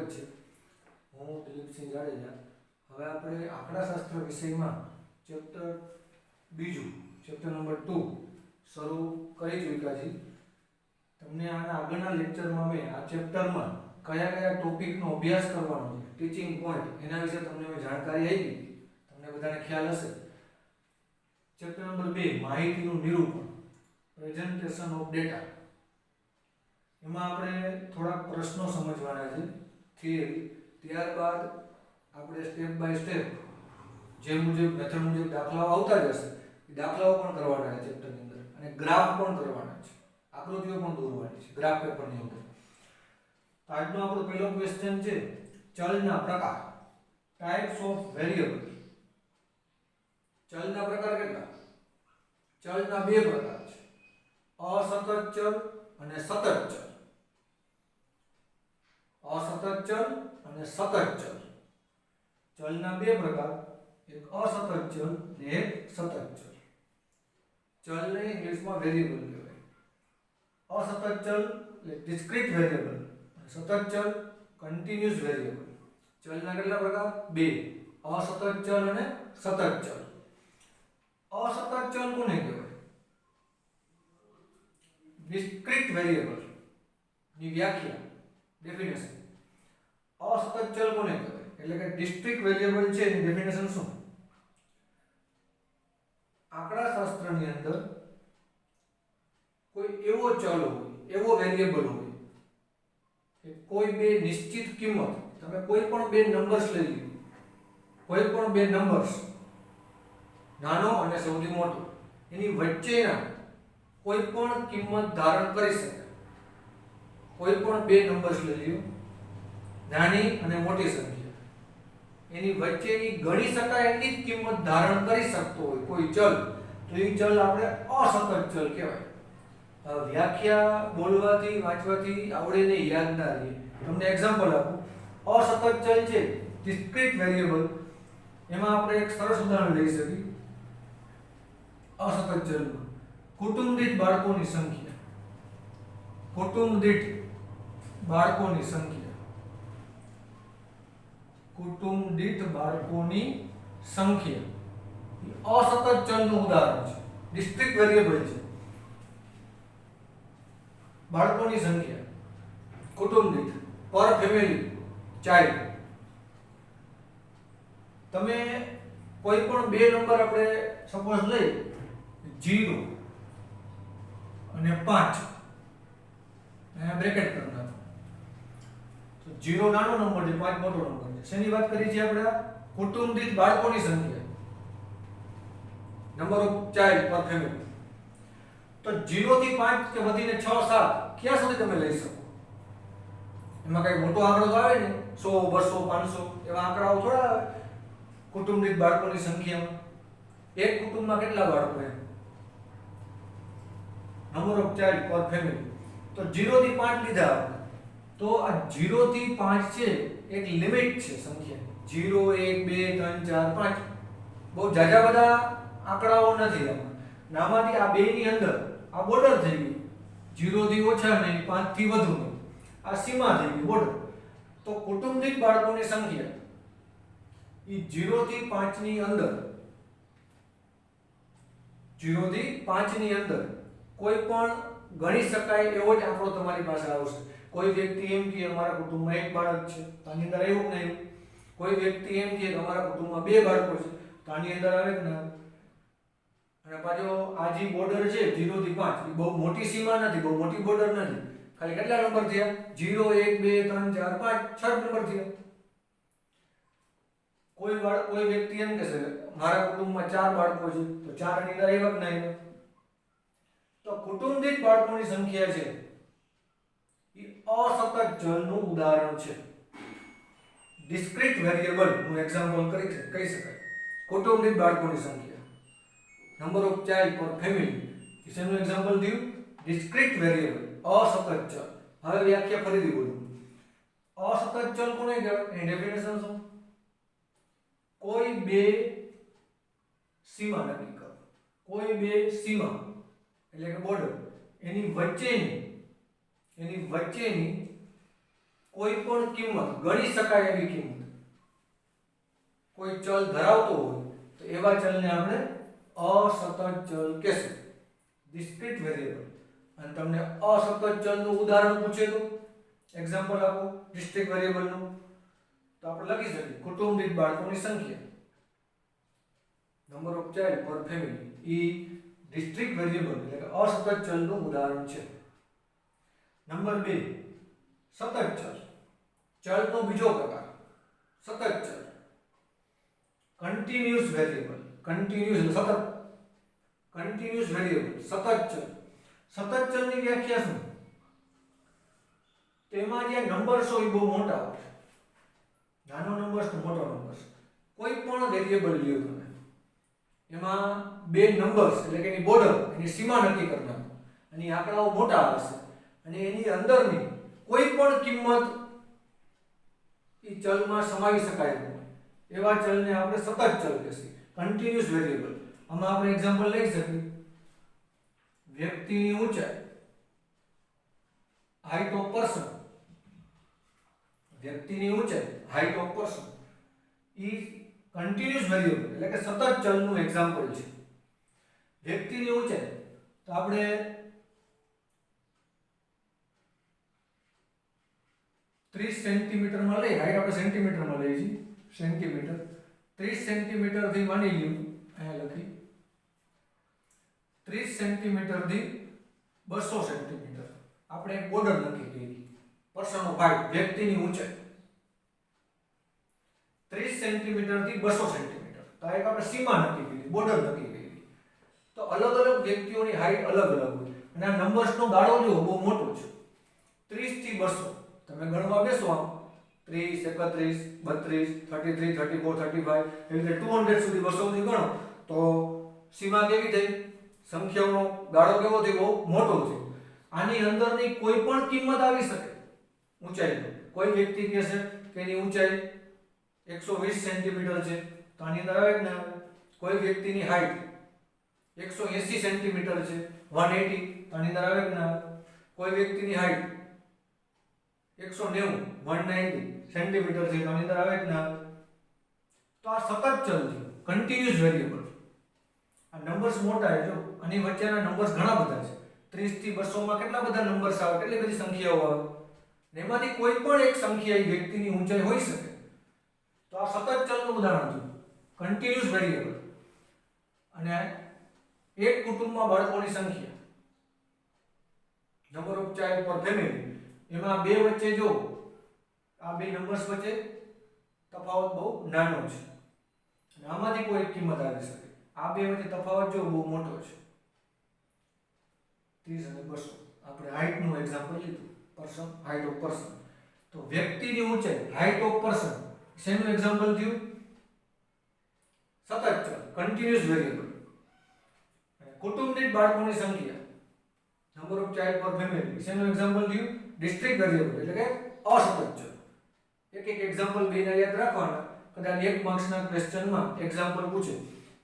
સ્વાગત છે। હું દિલીપસિંહ જાડેજા। હવે આપણે આંકડાશાસ્ત્ર વિષયમાં ચેપ્ટર બીજું ચેપ્ટર નંબર 2 શરૂ કરી ચૂક્યા છીએ। તમને આના આગળના લેક્ચરમાં મેં આ ચેપ્ટરમાં કયા કયા ટોપિકનો અભ્યાસ કરવાનો છે, ટીચિંગ પોઈન્ટ, એના વિશે તમને મેં જાણકારી આપી, તમને બધાને ખ્યાલ હશે। ચેપ્ટર નંબર 2 માહિતીનું નિરૂપણ, પ્રેઝન્ટેશન ઓફ ડેટા, એમાં આપણે થોડા પ્રશ્નો સમજવાના છે, થિયરી। ત્યારબાદ આપણે સ્ટેપ બાય સ્ટેપ જે મુજબ મેથડ મુજબ દાખલાઓ આવતા જશે એ દાખલાઓ પણ કરવાના છે ચેપ્ટરની અંદર, અને ગ્રાફ પણ કરવાના છે, આકૃતિઓ પણ દોરવાની છે ગ્રાફ પેપરની અંદર। તો આજનો આપણો પહેલો ક્વેશ્ચન છે ચલના પ્રકાર, ટાઇપ્સ ઓફ વેરિયેબલ। ચલના પ્રકાર કેટલા? ચલના બે પ્રકાર છે, અસતત ચલ અને સતત ચલ। અસતત ચલ અને સતત ચલ, ચલના બે પ્રકાર, એક અસતત ચલ અને એક સતત ચલ। ચલને ઇંગ્લિશમાં વેરિયેબલ કહેવાય। અસતત ચલ એટલે ડિસ્ક્રીટ વેરિયેબલ, અને સતત ચલ કન્ટિન્યુઅસ વેરિયેબલ। ચલના કેટલા પ્રકાર? બે, અસતત ચલ અને સતત ચલ। અસતત ચલ કોને કહેવાય? ડિસ્ક્રીટ વેરિયેબલ ની વ્યાખ્યા, ડેફિનેશન। અસતત ચલ કોને કહેવાય એટલે કે ડિસ્ક્રીટ વેરિયેબલ છે એની ડેફિનેશન શું? આંકડાશાસ્ત્રની અંદર કોઈ એવો ચલ હોય, એવો વેરિયેબલ હોય કે કોઈ બે નિશ્ચિત કિંમત, તમે કોઈ પણ બે નંબર્સ લઈ લો, કોઈ પણ બે નંબર્સ, નાનો અને સૌથી મોટો, એની વચ્ચેના કોઈ પણ કિંમત ધારણ કરી શકે। કોઈ પણ બે નંબર્સ લઈ લો, નાની અને મોટી સંખ્યા, એની વચ્ચેની ગણી શકાય એટલી જ કિંમત ધારણ કરી શકતો હોય કોઈ ચલ, તો એ ચલ આપણે અસતત ચલ કહેવાય। વ્યાખ્યા બોલવાથી વાંચવાથી આવડે ને યાદ ના રહે। તમને એક્ઝામ્પલ આપું, અસતત ચલ છે ડિસ્ક્રીટ વેરિયેબલ, એમાં આપણે એક સરસ ઉદાહરણ લઈ શકીએ। અસતત ચલમાં કુટુંબ દીઠ બાળકોની સંખ્યા, કુટુંબ દીઠ બાળકોની સંખ્યા, કુટુંબ દીઠ બાળકોની સંખ્યા અસતત ચલનું ઉદાહરણ છે, ડિસ્ક્રીટ વેરિયેબલ છે। બાળકોની સંખ્યા, કુટુંબ દીઠ, પર ફેમિલી, ચાઇલ્ડ। તમે કોઈ પણ બે નંબર આપણે સપોઝ લઈ 0 અને 5, અહીંયા બ્રેકેટ કરી નાખો, તો 0 નાનો નંબર છે, 5 મોટો નંબર છે। શેની વાત કરી છે આપણે? કુટુંબ દીઠ બાળકોની સંખ્યા, નંબર ઓફ ચાઇલ્ડ પર ફેમિલી। તો 0 થી 5 કે વધીને 6 7 ક્યાં સુધી તમે લઈ શકો? એમાં કઈ મોટો આંકડો તો આવે ને, 100 200 500 એવા આંકડાઓ થોડા આવે કુટુંબ દીઠ બાળકોની સંખ્યામાં। એક કુટુંબમાં કેટલા બાળકો છે? નંબર ઓફ ચાઇલ્ડ પર ફેમિલી। તો 0 થી 5 લીધા આપણે, તો આ 0 થી 5 છે એક લિમિટ છે સંખ્યા, 0 1 2 3 4 5, બહુ જાજા બધા આંકડાઓ નથી આમાં। આમાંથી આ બે ની અંદર આ બોર્ડર થઈ ગઈ, 0 થી ઓછા નહીં, 5 થી વધુ નહીં, આ સીમા થઈ ગઈ, બોર્ડર। તો કુટુંબ દીઠ બાળકોની સંખ્યા ઈ 0 થી 5 ની અંદર, 0 થી 5 ની અંદર કોઈ પણ ગણી શકાય એવો જ આંકડો તમારી પાસે આવશે। કોઈ વ્યક્તિ એમ કે અમારા કુટુંબમાં એક બાળક છે, તો આની અંદર આવ્યું કે નહીં? કોઈ વ્યક્તિ એમ કે અમારા કુટુંબમાં બે બાળકો છે, તો આની અંદર આવે કે ના? અને પાછો આ જે બોર્ડર છે 0 થી 5 એ બહુ મોટી સીમા નથી, બહુ મોટી બોર્ડર નથી, ખાલી કેટલા નંબર થયા? 0 1 2 3 4 5 6 નંબર થયા। કોઈ વ્યક્તિ એમ કહેશે મારા કુટુંબમાં 4 બાળકો છે, તો 4 ની અંદર આવ્યા કે નહીં? તો કુટુંબ દીઠ બાળકોની સંખ્યા છે એ અસતત ચલનું ઉદાહરણ છે, ડિસ્ક્રીટ વેરિયેબલ નું એક્ઝામ્પલ કહી શકાય। કુટુંબ દીઠ બાળકોની સંખ્યા, નંબર ઓફ ચાઇલ્ડ પર ફેમિલી, શેનું એક્ઝામ્પલ થયું? ડિસ્ક્રીટ વેરિયેબલ, અસતત ચલ। હવે વ્યાખ્યા ફરીથી બોલું, અસતત ચલ કોને કહેવાય? એની ડેફિનેશન શું? કોઈ બે સીમા નક્કી કરો, કોઈ બે સીમા એટલે કે બોર્ડર, એની વચ્ચેની કોઈ પણ કિંમત ગણી શકાય એવી કિંમત કોઈ ચલ ધરાવતો હોય તો એવા ચલને આપણે અસતત ચલ કહેશું, ડિસ્ક્રીટ વેરિયેબલ. અને તમને અસતત ચલનું ઉદાહરણ પૂછે તો એક્ઝામ્પલ આપો ડિસ્ક્રીટ વેરિયેબલનું, તો આપણે લખી શકીએ કુટુંબ દીઠ બાળકોની સંખ્યા, નંબર ઓફ ચાઇલ્ડ પર ફેમિલી. ઈ ડિસ્ક્રીટ વેરિયેબલ એટલે કે અસતત ચલનું ઉદાહરણ છે. નંબર 2 સતત ચલ. ચલનો બીજો પ્રકાર સતત ચલ, કન્ટિન્યુઅસ વેરિયેબલ. કન્ટિન્યુઅસ એટલે સતત, કન્ટિન્યુઅસ વેરિયેબલ સતત ચલ. સતત ચલની વ્યાખ્યા શું? તેમાં જે નંબર્સ હોય બહુ મોટા હોય, નાનો નંબર્સ તો મોટો નંબર્સ. કોઈ પણ વેરિયેબલ લ્યો તમે, એમાં બે નંબર્સ એટલે કે એની બોર્ડર, એની સીમા નક્કી કરી નાખો અને એ આંકડાઓ મોટા હશે અને એની અંદરની કોઈ પણ કિંમત એ ચલમાં સમાવી શકાય નહીં, એવા ચલને આપણે સતત ચલ કહીએ, કન્ટિન્યુઅસ વેરિયેબલ. આમાં આપણે એક્ઝામ્પલ લઈ શકીએ વ્યક્તિની ઊંચાઈ, હાઈટ ઓફ પર્સન. વ્યક્તિની ઊંચાઈ, height of person E continuous variable એટલે કે સતત ચલનું એક્ઝામ્પલ છે. વ્યક્તિની ઊંચાઈ તો આપણે 30 સેન્ટીમીટરમાં લઈ, હાઈટ આપણે સેન્ટીમીટરમાં લઈએ છીએ, સેન્ટીમીટર. 30 સેન્ટીમીટર થી માની લ્યો, અહીંયા લખી 30 સેન્ટીમીટર થી 200 સેન્ટીમીટર આપણે એક બોર્ડર નક્કી કરી. પર્સન ઓફ હાઈટ, વ્યક્તિની ઊંચાઈ 30 સેન્ટીમીટર થી 200 સેન્ટીમીટર, તો એક આપણે સીમા નક્કી કરી, બોર્ડર નક્કી કરી. તો અલગ અલગ વ્યક્તિઓની હાઈટ અલગ અલગ હોય અને આ નંબર્સનો ગાળો જો બહુ મોટો છે, 30 થી 200. તમે ગણવા બેસો આમ 30, 31, 32, 33, 34, 35 એવી રીતે 200 સુધી 200 સુધી ગણો તો સીમા કેવી થઈ? સંખ્યાઓનો ગાળો કેવો થયો? બહુ મોટો થયો. આની અંદરની કોઈ પણ કિંમત આવી શકે ઊંચાઈનો. કોઈ વ્યક્તિ કહેશે કે એની ઊંચાઈ 120 સેન્ટીમીટર છે, તો આની અંદર આવે કે ના આવે? કોઈ વ્યક્તિની હાઈટ 180 સેન્ટીમીટર છે, 180, તો આની અંદર આવે કે ના આવે? કોઈ વ્યક્તિની હાઈટ 190, 190 સેન્ટીમીટર છે, તો આની અંદર આવે કે ના આવે? તો આ સતત ચલ છે, કન્ટિન્યુઅસ વેરિયેબલ. આ નંબર્સ મોટા છે, જો આની વચ્ચેના નંબર્સ ઘણા બધા છે. 30 થી 200 માં કેટલા બધા નંબર્સ આવે, કેટલી બધી સંખ્યાઓ આવે, ને એમાંથી કોઈ પણ એક સંખ્યા એ વ્યક્તિની ઊંચાઈ હોઈ શકે. તો આ સતત ચલનું ઉદાહરણ છે, કન્ટિન્યુઅસ વેરિયેબલ. અને એક કુટુંબમાં બાળકોની સંખ્યા, નંબર ઓફ ચાઇલ્ડ પર ફેમિલી, એમાં બે વચ્ચે જો આ બે નંબર્સ વચ્ચે તફાવત બહુ નાનો છે અને આમાંથી કોઈ એક કિંમત આવી શકે. આ બે વચ્ચે તફાવત જો બહુ મોટો છે, 30 અને 200. આપણે હાઈટ નું એક્ઝામ્પલ લીધું, પર્સન, હાઈટ ઓફ પર્સન. તો વ્યક્તિની ઊંચાઈ, હાઈટ ઓફ પર્સન, શેનું એક્ઝામ્પલ થયું? સતત ચલ, કન્ટિન્યુઅસ વેરિયેબલ. કુટુંબ દીઠ બાળકોની સંખ્યા, નંબર ઓફ ચાઇલ્ડ પર ફેમિલી, શેનું એક્ઝામ્પલ થયું? ડિસ્ક્રીટ વેરિયેબલ એટલે કે અસતત ચલ. એક એક એક્ઝામ્પલ બેને યાદ રાખવાના. કદાચ 1 માર્ક્સના ક્વેશ્ચનમાં એક્ઝામ્પલ પૂછે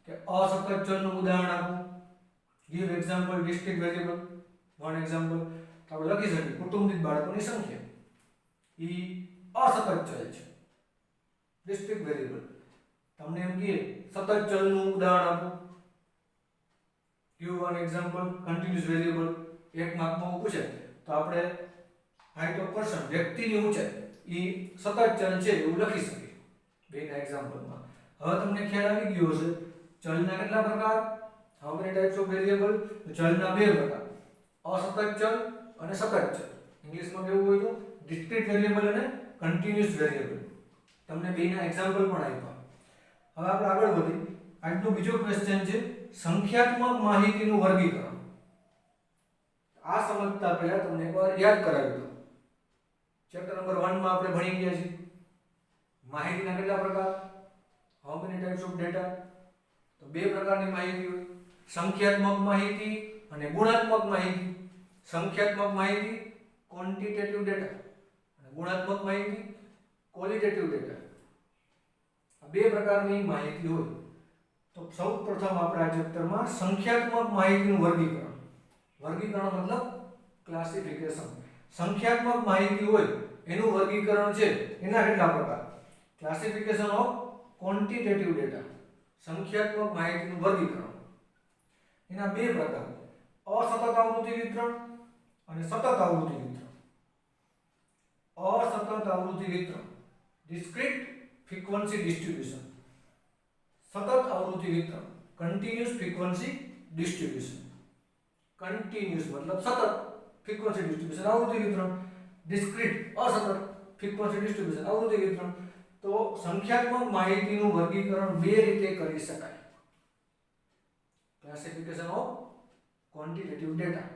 કે અસતત ચલનું ઉદાહરણ આપો, give example discrete variable, one example, તો આપણે લખી શકીએ કુટુંબ દીઠ બાળકોની સંખ્યા ઈ અસતત ચલ છે, discrete variable. તમને એમ કહે સતત ચલનું ઉદાહરણ આપો, give one example continuous variable. 1 માર્કમાં પૂછે તો આપણે હાઈટ ઓફ પર્સન, વ્યક્તિની ઊંચાઈ ઈ સતત ચલ છે એવું લખી શકીએ બેના એક્ઝામ્પલમાં. હવે તમને ખ્યાલ આવી ગયો હશે ચલના કેટલા પ્રકાર, how many types of variable? ચલના બે પ્રકાર, અસતત ચલ અને સતત ચલ. ઇંગ્લિશમાં કેવું હોય તો discrete variable અને continuous variable. તમને બેના એક્ઝામ્પલ પણ આપ્યા. હવે આપણે આગળ વધી. આજનો બીજો ક્વેશ્ચન છે સંખ્યાત્મક માહિતીનું વર્ગીકરણ. આ સમજતા પહેલા તમને એકવાર યાદ કરાવી દઉં. ચેપ્ટર નંબર 1 માં આપણે ભણી ગયા છીએ માહિતીના કેટલા પ્રકાર, how many types of data. તો બે પ્રકારની માહિતી હોય, સંખ્યાત્મક માહિતી અને ગુણાત્મક માહિતી. સંખ્યાત્મક માહિતી ક્વોન્ટિટેટિવ ડેટા અને ગુણાત્મક માહિતી ક્વોલિટેટિવ ડેટા. આ બે પ્રકારની માહિતી હોય. તો સૌપ્રથમ આપણે આ ચેપ્ટરમાં સંખ્યાત્મક માહિતીનું વર્ગીકરણ. વર્ગીકરણ મતલબ ક્લાસિફિકેશન. સંખ્યાત્મક માહિતી હોય એનું વર્ગીકરણ છે એના કેટલા પ્રકાર? ક્લાસિફિકેશન ઓફ ક્વોન્ટિટેટિવ ડેટા, સંખ્યાત્મક માહિતીનું વર્ગીકરણ. એના બે પ્રકાર, અસતત આવૃત્તિ વિતરણ અને સતત આવૃત્તિ વિતરણ. અસતત આવૃત્તિ વિતરણ ડિસ્ક્રીટ ફ્રીક્વન્સી ડિસ્ટ્રીબ્યુશન. સતત આવૃત્તિ વિતરણ કન્ટિન્યુઅસ ફ્રીક્વન્સી ડિસ્ટ્રીબ્યુશન. કન્ટિન્યુઅસ મતલબ સતત, ફ્રીક્વન્સી ડિસ્ટ્રીબ્યુશન આવૃત્તિ વિતરણ. ડિસ્ક્રીટ અસતત ફ્રીક્વન્સી ડિસ્ટ્રીબ્યુશન આવૃત્તિ વિતરણ. તો સંખ્યાત્મક માહિતીનું વર્ગીકરણ બે રીતે કરી શકાય. ક્લાસિફિકેશન ઓફ ક્વોન્ટિટેટિવ ડેટા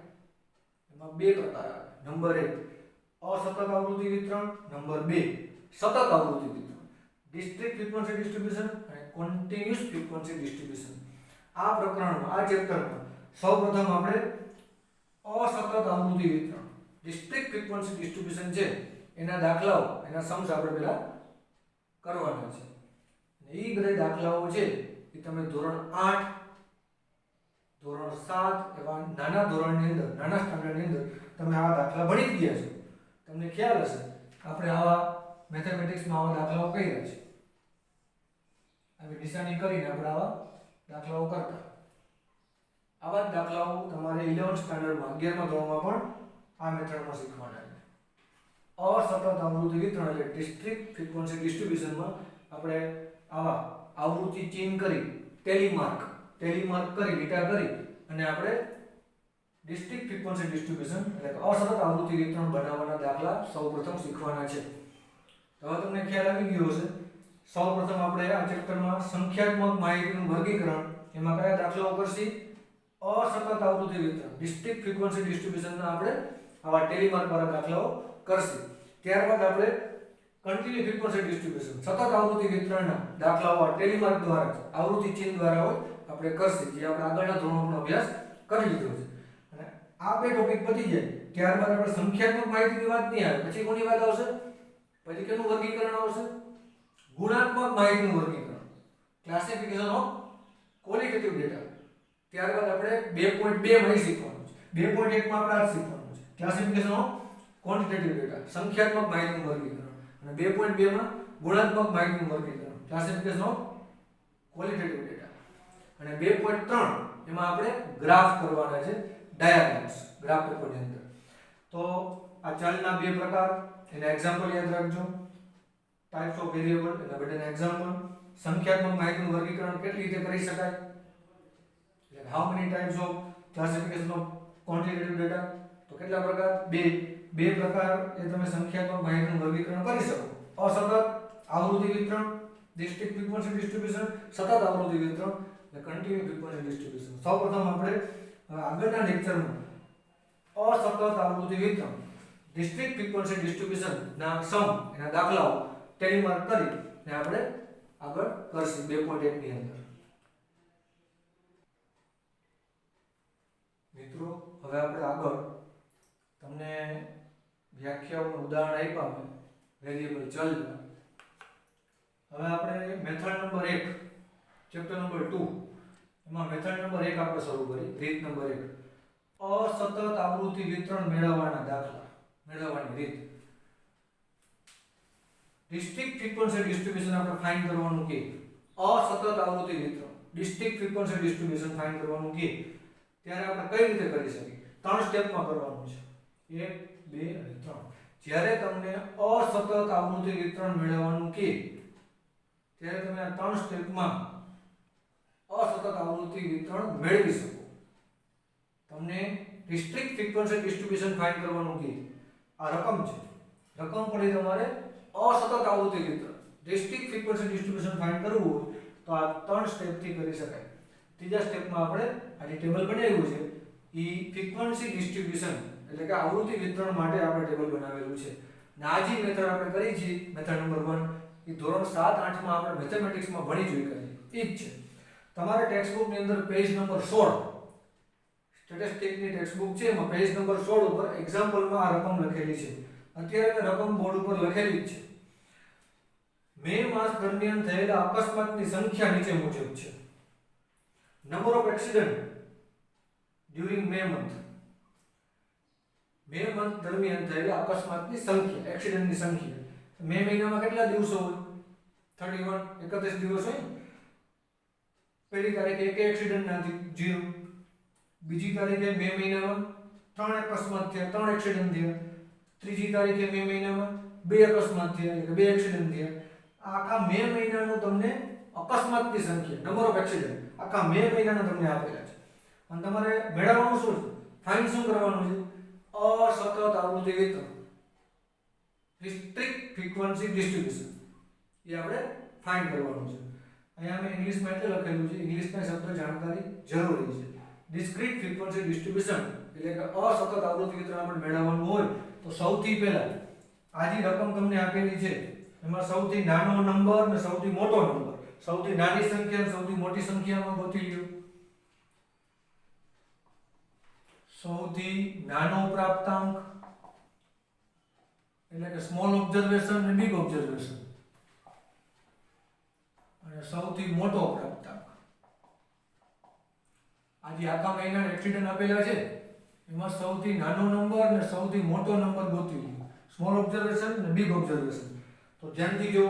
એમાં બે પ્રકાર આવે. નંબર 1 અસતત આવૃત્તિ વિતરણ, નંબર 2 સતત આવૃત્તિ વિતરણ. ડિસ્ક્રીટ ફ્રીક્વન્સી ડિસ્ટ્રીબ્યુશન અને કન્ટિન્યુઅસ ફ્રીક્વન્સી ડિસ્ટ્રીબ્યુશન. આ પ્રકરણમાં, આ ચેપ્ટરમાં સૌપ્રથમ આપણે અસતત આવૃત્તિ વિતરણ, ડિસ્ક્રીટ ફ્રીક્વન્સી ડિસ્ટ્રીબ્યુશન છે એના દાખલાઓ, એના સમ્સ આપણે પહેલા કરવાના છે. અને એ બધા દાખલાઓ છે એ તમે ધોરણ 8, ધોરણ 7 એવા નાના ધોરણની અંદર, નાના સ્ટાન્ડર્ડની અંદર તમે આવા દાખલા ભણી ગયા છો. તમને ખ્યાલ હશે આપણે આવા મેથેમેટિક્સમાં આવા દાખલાઓ કર્યા છે. આવી નિશાની કરીને આપણે આવા દાખલાઓ કરતા. આવા જ દાખલાઓ તમારે 11th સ્ટાન્ડર્ડમાં, 11મા ધોરણમાં પણ આ મેથડમાં શીખવાના છે. અસતત આવૃત્તિ વિતરણ એટલે ડિસ્ક્રીટ ફ્રીક્વન્સી ડિસ્ટ્રીબ્યુશનમાં આપણે આવા આવૃત્તિ ચેન્જ કરી ટેલીમાર્ક કરી લીટા કરી અને આપણે ડિસ્ક્રીટ ફ્રીક્વન્સી ડિસ્ટ્રીબ્યુશન એટલે અસતત આવૃત્તિ વિતરણ બનાવવાના દાખલા સૌપ્રથમ શીખવાના છે. તો હવે તમને ખ્યાલ આવી ગયો હશે. સૌપ્રથમ આપણે આ ચેપ્ટરમાં સંખ્યાત્મક માહિતીનું વર્ગીકરણ, એમાં કયા દાખલાઓ કરશી? અસતત આવૃત્તિ વિતરણ, ડિસ્ક્રીટ ફ્રીક્વન્સી ડિસ્ટ્રીબ્યુશનના આપણે આવા ટેલીમાર્ક વાળા દાખલાઓ કરશી. ત્યારબાદ આપણે કન્ટિન્યુઅસ ફ્રીક્વન્સી ડિસ્ટ્રીબ્યુશન, સતત આવૃત્તિ વિતરણના દાખલાઓ ટેલીમાર્ક દ્વારા, આવૃત્તિ ચિહ્ન દ્વારા હોય આપણે કરશી, જે આપણે આગળના ધોરણોનો અભ્યાસ કરી લીધો છે. અને આ બે ટોપિક પતી જાય ત્યારબાદ આપણે સંખ્યાત્મક માહિતીની વાત નહીં આવે. પછી કોની વાત આવશે? પછી કેનું વર્ગીકરણ આવશે? ગુણાત્મક માહિતીનું વર્ગીકરણ, ક્લાસિફિકેશન ઓફ ક્વોલિટેટિવ ડેટા. ત્યારબાદ આપણે 2.2 માં શીખવાનું છે. 2.1 માં આપણે આ શીખવાનું છે, ક્લાસિફિકેશન ઓફ ક્વોન્ટિટેટિવ ડેટા, સંખ્યાત્મક માહિતીનું વર્ગીકરણ. અને 2.2 માં ગુણાત્મક માહિતીનું વર્ગીકરણ, ક્લાસિફિકેશન ઓફ ક્વોલિટેટિવ ડેટા. અને 2.3 એમાં આપણે ગ્રાફ કરવાના છે, ડાયાગ્રામ્સ, ગ્રાફ પેપરની અંદર. તો આ ચલના બે પ્રકાર, એના એક્ઝામ્પલ યાદ રાખજો. ટાઇપ્સ ઓફ વેરિયેબલ, એના બધાના એક્ઝામ્પલ. સંખ્યાત્મક માહિતીનું વર્ગીકરણ કેટલી રીતે કરી શકાય, એટલે how many types of classification of quantitative data. તો કેટલા પ્રકાર? બે પ્રકાર એ તમે સંખ્યાત્મક માહિતીનું વર્ગીકરણ કરી શકો. અસતત આવૃત્તિ વિતરણ, ડિસ્ક્રીટ ફ્રીક્વન્સી ડિસ્ટ્રીબ્યુશન, સતત આવૃત્તિ વિતરણ એટલે કન્ટિન્યુઅસ ફ્રીક્વન્સી ડિસ્ટ્રીબ્યુશન. સૌપ્રથમ આપણે આગળના લેક્ચરમાં અસતત આવૃત્તિ વિતરણ, ડિસ્ક્રીટ ફ્રીક્વન્સી ડિસ્ટ્રીબ્યુશન ના સમ, એના દાખલાઓ ટેલીમાર્ક કરી ને આપણે આગળ કરશું 2.1 ની અંદર. મિત્રો હવે આપણે આગળ તમને વ્યાખ્યાઓનું ઉદાહરણ આપ્યા મેં વેરિયેબલ ચલના. હવે આપણે મેથડ નંબર 1, ચેપ્ટર નંબર 2 એમાં મેથડ નંબર 1 આપણે શરૂ કરી. રીત નંબર 1, અસતત આવૃત્તિ વિતરણ મેળવવાના દાખલા, મેળવવાની રીત. ડિસ્ક્રીટ ફ્રીક્વન્સી ડિસ્ટ્રીબ્યુશન આપણે ફાઇન્ડ કરવાનું કે અસતત આવૃત્તિ વિતરણ, ડિસ્ક્રીટ ફ્રીક્વન્સી ડિસ્ટ્રીબ્યુશન ફાઇન્ડ કરવાનું કે ત્યારે આપણે કઈ રીતે કરી શકીએ? 3 સ્ટેપમાં કરવાનું છે, 1, 2 અને 3. જ્યારે તમને અસતત આવૃત્તિ વિતરણ મેળવવાનું કે ત્યારે તમે આ 3 સ્ટેપમાં અસતત આવૃત્તિ વિતરણ મેળવી શકો. તમને ડિસ્ક્રીટ ફ્રીક્વન્સી ડિસ્ટ્રીબ્યુશન ફાઇન્ડ કરવાનું કે આ રકમ છે, રકમ પડે તમારે અસતત આવૃત્તિ વિતરણ, ડિસ્ક્રીટ ફ્રીક્વન્સી ડિસ્ટ્રીબ્યુશન ફાઇન્ડ કરવું હોય તો આ 3 સ્ટેપથી કરી શકાય. ત્રીજા સ્ટેપમાં આપણે આ જે ટેબલ બનાવ્યું છે એ ફ્રીક્વન્સી ડિસ્ટ્રીબ્યુશન એટલે કે આવૃત્તિ વિતરણ માટે આપણે ટેબલ બનાવેલું છે. અને આ જે મેથડ આપણે કરી છે, મેથડ નંબર 1, એ ધોરણ 7, 8 માં આપણે મેથેમેટિક્સમાં ભણી ચૂક્યા છે. એ જ છે. તમારા ટેક્સ્ટ બુકની અંદર પેજ નંબર 16, સ્ટેટિસ્ટિક્સની ટેક્સ્ટ બુક છે, એમાં પેજ નંબર 16 ઉપર એક્ઝામ્પલમાં આ રકમ લખેલી છે. અત્યારે રકમ બોર્ડ ઉપર લખેલી જ છે. મે માસ દરમિયાન થયેલા અકસ્માતની સંખ્યા નીચે મુજબ છે. Number of accident during May month. May month દરમિયાન થયેલા અકસ્માતની સંખ્યા, એક્સિડન્ટની સંખ્યા. મે મહિનામાં કેટલા દિવસો હોય? 31 31 દિવસ હોય. પહેલી તારીખે એક એક્સિડન્ટ નથી, 0. બીજી તારીખે મે મહિનામાં 3 અકસ્માત થયા, 3 એક્સિડન્ટ થયા. ત્રીજી તારીખે મે મહિનામાં 2 અકસ્માત થયા, એટલે 2 એક્સિડન્ટ થયા. આખા મે મહિનાનો તમને અકસ્માતની સંખ્યા, નંબર ઓફ એક્સિડન્ટ આખા મે મહિનાના તમને આપેલા છે. અને તમારે મેળવવાનું શું છે? ફાઇન શું કરવાનું છે? અસતત આવૃત્તિ વિતરણ, ડિસ્ક્રીટ ફ્રીક્વન્સી ડિસ્ટ્રીબ્યુશન, એ આપણે ફાઇન કરવાનું છે. અહીંયા મેં ઇંગ્લિશમાં એટલે લખેલું છે, ઇંગ્લિશના શબ્દ જાણકારી જરૂરી છે. ડિસ્ક્રીટ ફ્રીક્વન્સી ડિસ્ટ્રીબ્યુશન એટલે કે અસતત આવૃત્તિ વિતરણ આપણે મેળવવાનું હોય તો સૌથી પહેલા આ જે રકમ તમને આપેલી છે એમાં સૌથી નાનો નંબર અને સૌથી મોટો નંબર, સૌથી નાની સંખ્યા અને સૌથી મોટી સંખ્યામાં ગોતી લ્યો. સૌથી નાનો પ્રાપ્તાંક એટલે કે સ્મોલ ઓબ્ઝર્વેશન અને બિગ ઓબ્ઝર્વેશન, અને સૌથી મોટો પ્રાપ્તાંક. આજે આખા મહિનાના એક્સિડન્ટ આપેલા છે એમાં સૌથી નાનો નંબર અને સૌથી મોટો નંબર ગોતી લો. સ્મોલ ઓબ્ઝર્વેશન અને બિગ ઓબ્ઝર્વેશન. તો ધ્યાનથી જો,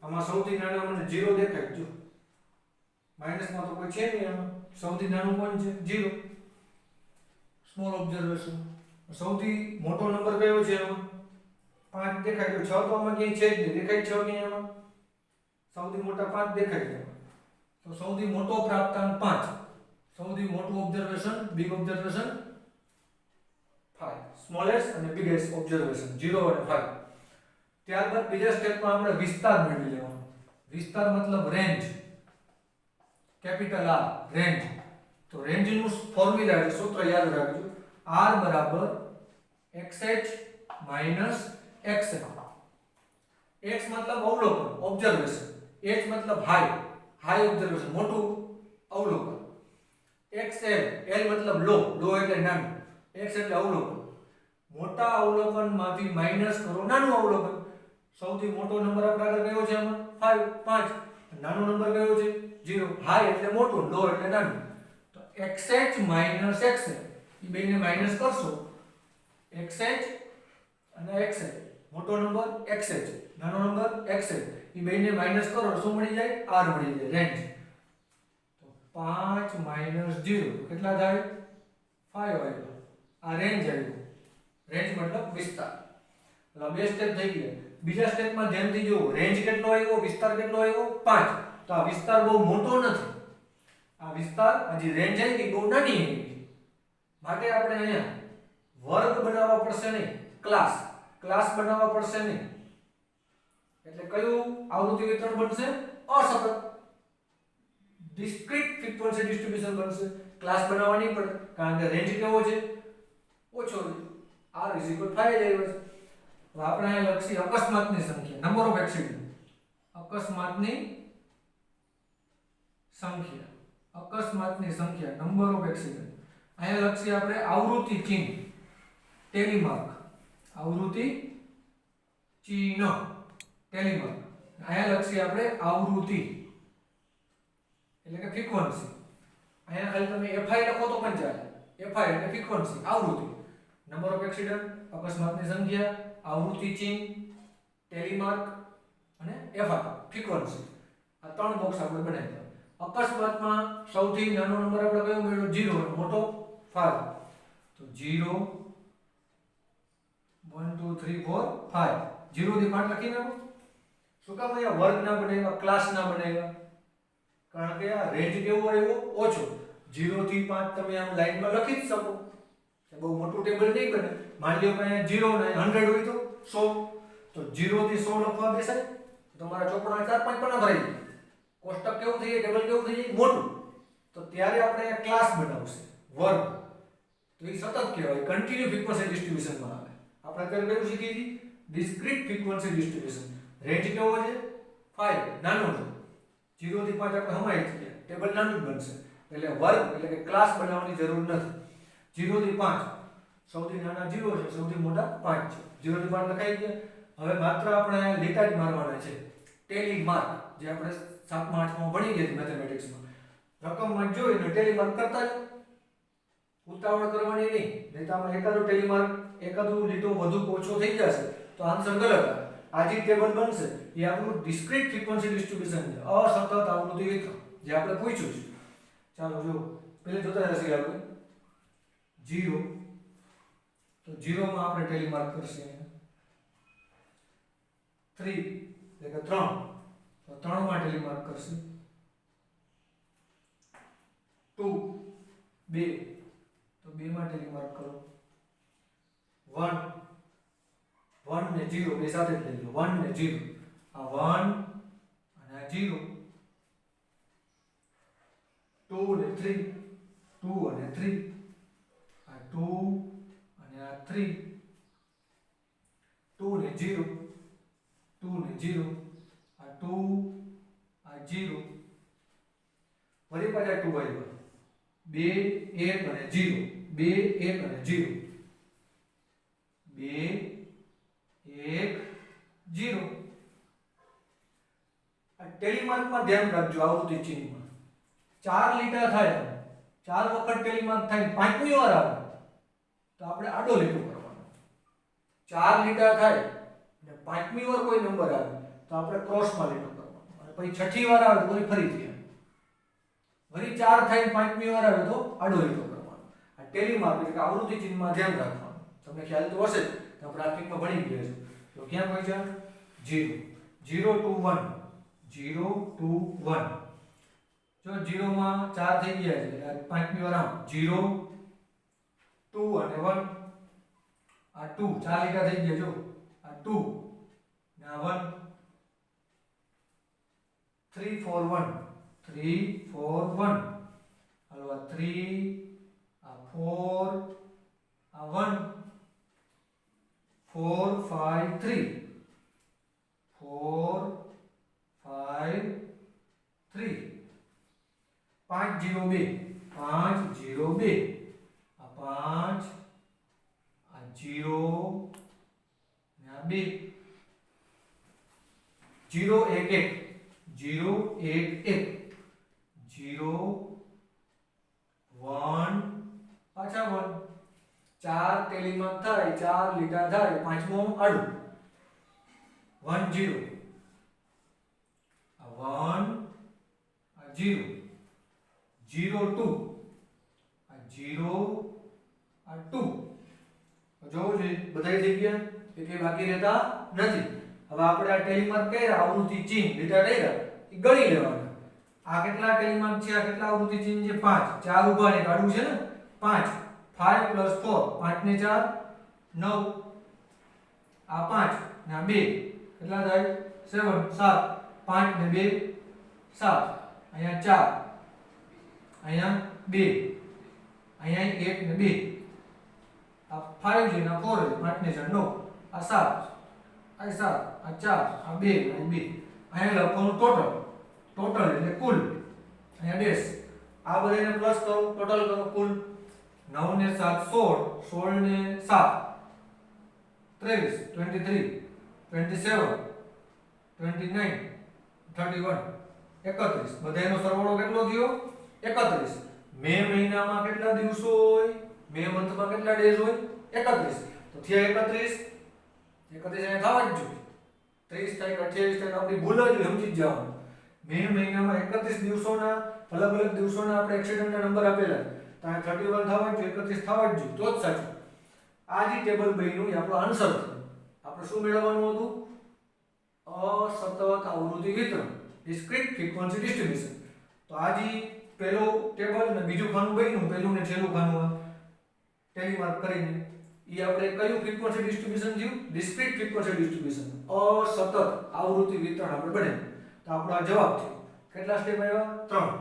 આમાં સૌથી નાનો મને 0 દેખાય, જો માઈનસમાં તો કોઈ છે નહીં, આમાં સૌથી નાનું કોણ છે? 0. Small observation. સૌથી મોટો નંબર કયો છે? આમાં 5 દેખાય, તો 6 તો આમાં ક્યાંય છે જ નહીં, દેખાય 6 ક્યાંય આમાં? સૌથી મોટા 5 દેખાય છે. તો સૌથી મોટો પ્રાપ્તાંક 5, સૌથી મોટું ઓબ્ઝર્વેશન, બિગ ઓબ્ઝર્વેશન 5, સ્મોલેસ્ટ અને બિગેસ્ટ ઓબ્ઝર્વેશન 0 અને 5. ત્યારબાદ બીજા સ્ટેપમાં આપણે વિસ્તાર મેળવી લેવાનો. વિસ્તાર મતલબ રેન્જ, કેપિટલ R, રેન્જ. તો રેન્જનું ફોર્મ્યુલા છે, સૂત્ર યાદ રાખજો, R બરાબર XH માઈનસ XL. X મતલબ અવલોકન, ઓબ્ઝર્વેશન. H મતલબ હાઈ, હાઈ ઓબ્ઝર્વેશન, મોટું અવલોકન. XL, L મતલબ લો, લો એટલે નાનું, X એટલે અવલોકન. મોટા અવલોકનમાંથી માઈનસ કરો નાનું અવલોકન. સૌથી મોટો નંબર આપણા આગળ કયો છે? આમાં 5. નાનો નંબર કયો છે? 0. હાઈ એટલે મોટું, લો એટલે નાનું. તો XH માઈનસ XL, એ બેને માઈનસ કરશો. XH અને XL, મોટો નંબર XH, નાનો નંબર XL, એ બેને માઈનસ કરો, શું મળી જાય? R મળી જાય, રેન્જ. તો 5 માઈનસ 0 કેટલા થાય? 5 આવ્યો. આ રેન્જ આવ્યો. રેન્જ મતલબ વિસ્તાર. એટલે બે સ્ટેપ થઈ ગયા. બીજા સ્ટેપમાં ધ્યાનથી જુઓ, રેન્જ કેટલો આવ્યો, વિસ્તાર કેટલો આવ્યો? 5. તો આ વિસ્તાર બહુ મોટો નથી, આ વિસ્તાર હજી રેન્જ આવી બહુ નાની આવી. માટે આપણે અહીંયા વર્ગ બનાવવા પડશે નહીં, ક્લાસ બનાવવા પડશે નહીં. એટલે કયું આવૃત્તિ વિતરણ બનશે? અસતત, ડિસ્ક્રીટ ફ્રીક્વન્સી ડિસ્ટ્રીબ્યુશન બનશે. ક્લાસ બનાવવા નહીં પડે, કારણ કે રેન્જ કેવો છે? ઓછો છે. R 5 આવ્યો છે. હવે આપણે અહીંયા લખી અકસ્માતની સંખ્યા, નંબર ઓફ એક્સિડન્ટ. અકસ્માતની સંખ્યા, નંબર ઓફ એક્સિડન્ટ. અહીંયા લખી આપણે આવૃત્તિ ચિહ્ન, ટેલીમાર્ક. આવૃત્તિ ચિહ્ન, ટેલીમાર્ક. અહીંયા લખી આપણે આવૃત્તિ એટલે કે ફ્રીક્વન્સી. અહીંયા ખાલી તમે FI લખો તો પણ ચાલે. FI એટલે ફ્રીક્વન્સી, આવૃત્તિ. નંબર ઓફ એક્સિડન્ટ, અકસ્માતની સંખ્યા, આવૃત્તિ ચિહ્ન, ટેલીમાર્ક અને FI, ફ્રીક્વન્સી. આ 3 બોક્સ આપણે બનાવ્યા. અકસ્માતમાં સૌથી નાનો નંબર આપણે કયો મેળવ્યો? 0 અને મોટો 5. તો 0 1 2 3 4 5, 0 થી 5 લખી નાખો. શું કામ અહીંયા વર્ગ ના બનાવ્યા, ક્લાસ ના બનાવ્યા? કારણ કે આ રેન્જ કેવો આવ્યો? ઓછો. 0 થી 5 તમે આમ લાઈનમાં લખી જ શકો, બહુ મોટું ટેબલ નહીં બને. માની લો કે અહીંયા 0 ને 100 હોય તો 100, તો 0 થી 100 લખવા બેસાય તો તમારા ચોપડા 4-5 પાના ભરાઈ જાય. કોષ્ટક કેવું થઈ જાય, ટેબલ કેવું થઈ જાય? મોટું. તો ત્યારે આપણે અહીંયા ક્લાસ બનાવશે, વર્ગ. તો એ સતત કહેવાય, કન્ટિન્યુ ફ્રીક્વન્સી ડિસ્ટ્રીબ્યુશનમાં આવે. આપણે અત્યારે કયું શીખી હતી? Discrete frequency distribution. રેન્જ કેવો છે? 5, નાનો છે. 0 થી 5 આપણે હમાઈ ગયા, ટેબલ નાનું બનશે. એટલે વર્ગ એટલે કે ક્લાસ બનાવવાની જરૂર નથી. 0 થી 5 સૌથી નાના 0 છે, સૌથી મોટા 5 છે. 0 થી 5 લખાઈ ગયા. હવે માત્ર આપણે લીટા જ મારવાના છે. ટેલી માર્ક, જે આપણે 7મા 8માં ભણી ગયા મેથેમેટિક્સમાં. રકમમાં જોઈને ટેલી માર્ક કરતા જ ઉતાવળ કરવાની નહીં, નહીં તો આમાં એકાદો ટેલીમાર્ક એકાદું લીટો વધુ ઓછો થઈ જશે તો આન્સર ગલત આવે. આ જે ટેબલ બનશે એ આપણું ડિસ્ક્રીટ ફ્રીક્વન્સી ડિસ્ટ્રીબ્યુશન છે, અસતત આવૃત્તિ વિતરણ, જે આપણે પૂછ્યું છે. ચાલો જો પહેલે જોતા જઈએ આપણે 0, તો 0 માં આપણે ટેલીમાર્ક કરશે 3 એટલે કે 3, તો 3 માં ટેલીમાર્ક કરશે 2, 2, તો 2 માં ટેલીમાર્ક કરો 1, 1 ને 0 બે સાથે જ લઈ લો, 1 ને 0, આ 1 અને આ 0, 2 ને 3, 2 અને 3, આ 2 અને આ 3, 2 ને 0, 2 ને 0, આ 2, આ 0, વળી પાછા 2 આવ્યા, 2 1 અને 0, 2 1 અને 0, 2 1 0. આ ટેલીમાર્કમાં ધ્યાન રાખજો, આવૃત્તિ ચિહ્નમાં 4 લીટા થાય, 4 વખત ટેલીમાર્ક થાય, પાંચમી વાર આવે તો આપણે આડો લીટો કરવાનો. 4 લીટા થાય અને પાંચમી વાર કોઈ નંબર આવે તો આપણે ક્રોસમાં લીટો કરવાનો, અને પછી છઠ્ઠી વાર આવે તો ફરીથી વળી 4 થાય પાંચમી વાર આવે તો આડો લીટો કરવાનો. આ ટેલીમાર્ક એટલે આવૃત્તિ ચિહ્નમાં ધ્યાન રાખવાનું. તમને ખ્યાલ તો હશે જ, તો પ્રાથમિકમાં ભણી ગયા છો. તો ક્યાં પહોંચ્યા? 0, 0 to 1, 0 to 1. જો 0 માં 4 થઈ ગયા છે એટલે પાંચમી વાર આમ 0, 2 અને 1, આ 2 4 લીટા થઈ ગયા, જો આ 2 ને આ 1, 3 4 1, 3 4 1, હાલો આ 3, આ 4, આ 1, 4 5 3, 4 5 3, 5 0 2, 5 0 2, આ 5, આ 0 ને આ 2, 0 1 1, 0 1 1, 0 1, પાછા 1, 4 ટેલીમાર્ક થાય, 4 લીટા થાય, પાંચમો આડું 1 0, આ 1, આ 0, 0 2, આ 0, આ 2. જોવું છે બધાય થઈ ગયા, એટલે બાકી રહેતા નથી. હવે આપણે આ ટેલીમાર્ક કર્યા, આવૃત્તિ ચિહ્ન લીટા કર્યા, એ ગણી લેવાના. આ કેટલા ટેલીમાર્ક છે, આ કેટલા આવૃત્તિ ચિહ્ન છે? 5. 4 ઊભા ને કાઢવું છે ને, 5, 5 + 4, 5 ને 4 9, આ 5 ને આ 2 કેટલા થાય? 7, 7, 5 ને 2 7, અહીંયા 4, અહીંયા 2, અહીંયા 1 ને 2, આ 5 છે ને આ 4 છે, 5 ને 4 9, આ 7, આ 7, આ 4, આ 2 અને 2, અહીંયા લખવાનું ટોટલ એટલે કુલ, અહીંયા ડેશ, આ બધાને પ્લસ કરો, ટોટલ કરો, કુલ 9 ને 7 16, 16 ને 7 23, 23, 27, 29, 31, 31. બધાનો સરવાળો કેટલો થયો? 31. મે મહિનામાં કેટલા દિવસો હોય? મે મંથમાં કેટલા ડેઝ હોય? 31. તો થયા 31. 31 એને થવા જ જોઈએ. 30 થાય 28 થાય આપણી ભૂલ જ સમજી જ જવાનું. મે મહિનામાં 31 દિવસોના અલગ દિવસોના આપણે એક્સિડન્ટના નંબર આપેલા, તો આ 31 થવા જ જોઈએ, 31 થવા જ જોઈએ, તો જ સાચું. આ જે ટેબલ બન્યું એ આપણો આન્સર છે. આપણે શું મેળવવાનું હતું? અસતત આવૃત્તિ વિતરણ, ડિસ્ક્રીટ ફ્રીક્વન્સી ડિસ્ટ્રીબ્યુશન. તો આ જે પહેલો ટેબલ ને બીજું ખાનું બન્યું, પહેલું ને છેલ્લું ખાનું ટેલીમાર્ક કરીને, એ આપણે કયું ફ્રીક્વન્સી ડિસ્ટ્રીબ્યુશન થયું? ડિસ્ક્રીટ ફ્રીક્વન્સી ડિસ્ટ્રીબ્યુશન, અસતત આવૃત્તિ વિતરણ આપણે બને. તો આપણો આ જવાબ થયો. કેટલા સ્ટેપ આવ્યા? 3.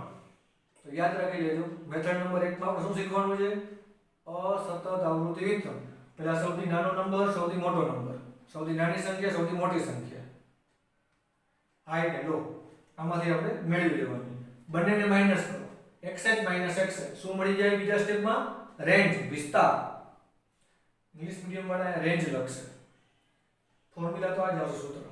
તો યાદ રાખી લેજો. મેથડ નંબર 1 માં આપણે શું શીખવાનું છે? અસતત આવૃત્તિ વિતરણ. પહેલા સૌથી નાનો નંબર, સૌથી મોટો નંબર, સૌથી નાની સંખ્યા, સૌથી મોટી સંખ્યા, હાઈ ને લો, આમાંથી આપણે મેળવી લેવાની. બંનેને માઈનસ કરો, xh - xh શું મળી જાય બીજા સ્ટેપમાં? રેન્જ, વિસ્તાર. ઇંગ્લિશ મીડિયમ વાળા રેન્જ લખશે. ફોર્મ્યુલા તો આ જ આવશે સૂત્ર.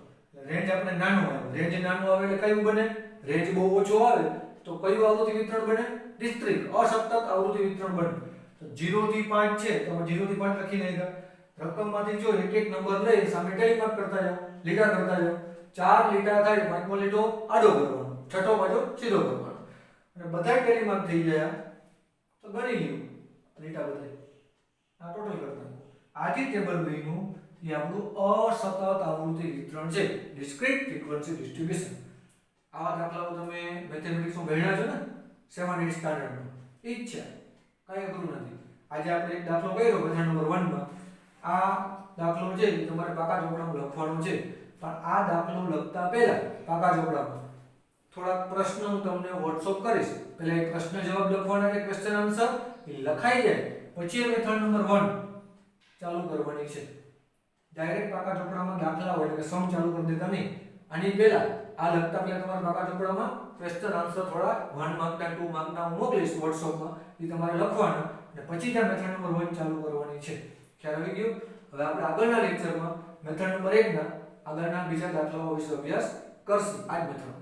રેન્જ આપણે નાનું આવે, રેન્જ નાનું આવે એટલે કયું બને? રેન્જ બહુ ઓછો આવે તો કયું આવૃત્તિ વિતરણ બને? ડિસ્ક્રીટ, અસતત આવૃત્તિ વિતરણ બને. તો તો 0 થી 5 છે તો 0 થી 5 લખી નાખ્યા. રકમમાંથી જો એક એક નંબર લઈ સામે ટેલી માર્ક કરતા જાઓ, લીટા કરતા જાઓ. 4 લીટા થાય, પાંચમો લીટો આડો કરવાનો, છઠ્ઠો પાછો સીધો કરવાનો. અને બધાય ટેલી માર્ક થઈ ગયા તો ગણી લ્યો લીટા બધાય. આ ટોટલ કરતા. આથી ટેબલ 2 નું એ આપણું અસતત આવૃત્તિ વિતરણ છે, ડિસ્ક્રીટ ફ્રીક્વન્સી ડિસ્ટ્રીબ્યુશન. આવા દાખલાઓ તમે મેથેમેટિક્સમાં ભણ્યા છો ને 7th સ્ટાન્ડર્ડમાં. ઈ જ છે, કાંઈ અઘરું નથી. આજે આપણે એક દાખલો કર્યો બધા નંબર 1 માં. આ દાખલો છે એ તમારે પાકા ચોપડામાં લખવાનો છે, પણ આ દાખલો લખતા પહેલા પાકા ચોપડામાં થોડાક પ્રશ્ન હું તમને WhatsApp કરીશ. પહેલા એક પ્રશ્ન જવાબ લખવાના છે, ક્વેશ્ચન આન્સર એ લખાઈ જાય પછી એ મેથડ નંબર 1 ચાલુ કરવાની છે. ડાયરેક્ટ પાકા ચોપડામાં દાખલા હોય એટલે કે સમ ચાલુ કરી દેતા નહીં. આની પહેલા આ લખતા પહેલા તમારે પાકા ચોપડામાં ક્વેશ્ચન આન્સર થોડા 1 માર્કના 2 માર્કના હું મોકલીશ WhatsAppમાં, એ તમારે લખવાના અને પછી ત્યાં મેથડ નંબર 1 ચાલુ કરવાની છે. ખ્યાલ આવી ગયો? હવે આપણે આગળના લેક્ચરમાં મેથડ નંબર 1 ના આગળના બીજા દાખલાઓ વિશે અભ્યાસ કરશું આ જ મેથડમાં.